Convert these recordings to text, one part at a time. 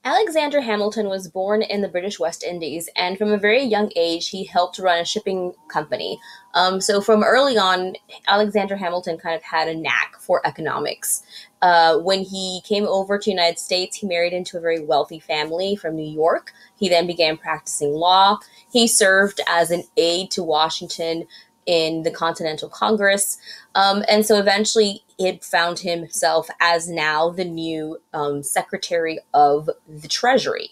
Alexander Hamilton was born in the British West Indies, and from a very young age, he helped run a shipping company. So, from early on, Alexander Hamilton kind of had a knack for economics. When he came over to the United States, he married into a very wealthy family from New York. He then began practicing law. He served as an aide to Washington in the Continental Congress. And so eventually he found himself as now the new Secretary of the Treasury.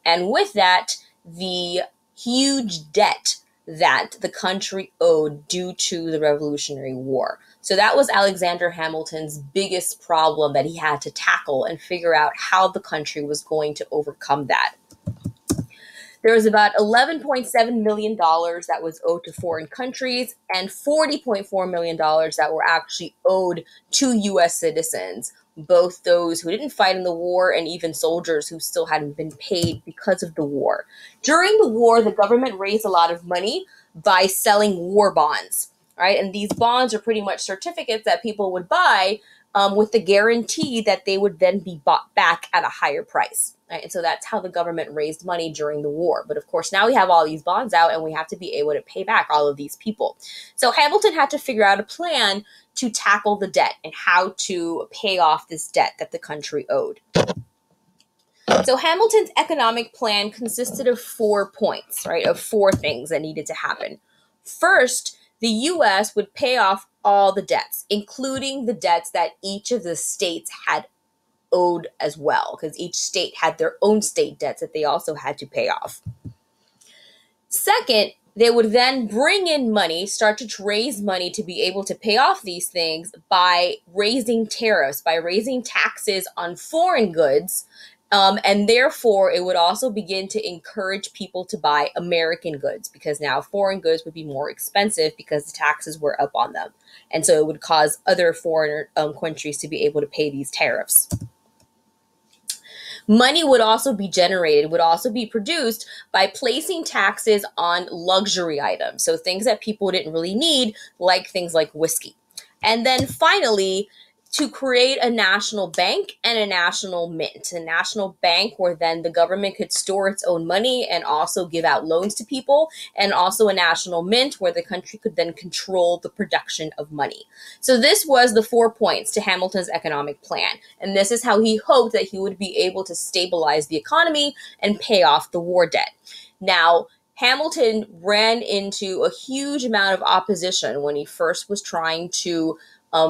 And with that, the huge debt that the country owed due to the Revolutionary War. So that was Alexander Hamilton's biggest problem that he had to tackle and figure out how the country was going to overcome that. There was about $11.7 million that was owed to foreign countries and $40.4 million that were actually owed to U.S. citizens, both those who didn't fight in the war and even soldiers who still hadn't been paid because of the war. During the war, the government raised a lot of money by selling war bonds, right? And these bonds are pretty much certificates that people would buy with the guarantee that they would then be bought back at a higher price. Right? And so that's how the government raised money during the war. But of course, now we have all these bonds out and we have to be able to pay back all of these people. So Hamilton had to figure out a plan to tackle the debt and how to pay off this debt that the country owed. So Hamilton's economic plan consisted of 4 points, right, of 4 things that needed to happen. First, the U.S. would pay off all the debts, including the debts that each of the states had owed as well, because each state had their own state debts that they also had to pay off. Second, they would then bring in money, start to raise money to be able to pay off these things by raising tariffs, by raising taxes on foreign goods. And therefore, it would also begin to encourage people to buy American goods because now foreign goods would be more expensive because the taxes were up on them. And so it would cause other foreign countries to be able to pay these tariffs. Money would also be generated, would also be produced by placing taxes on luxury items. So things that people didn't really need, like things like whiskey. And then finally, to create a national bank and a national mint. A national bank where then the government could store its own money and also give out loans to people, and also a national mint where the country could then control the production of money. So this was the 4 points to Hamilton's economic plan, and this is how he hoped that he would be able to stabilize the economy and pay off the war debt. Now, Hamilton ran into a huge amount of opposition when he first was trying to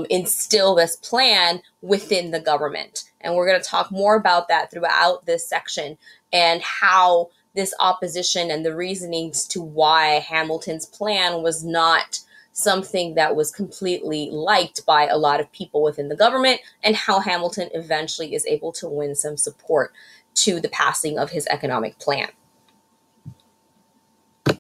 instill this plan within the government. And we're going to talk more about that throughout this section and how this opposition and the reasonings to why Hamilton's plan was not something that was completely liked by a lot of people within the government, and how Hamilton eventually is able to win some support to the passing of his economic plan.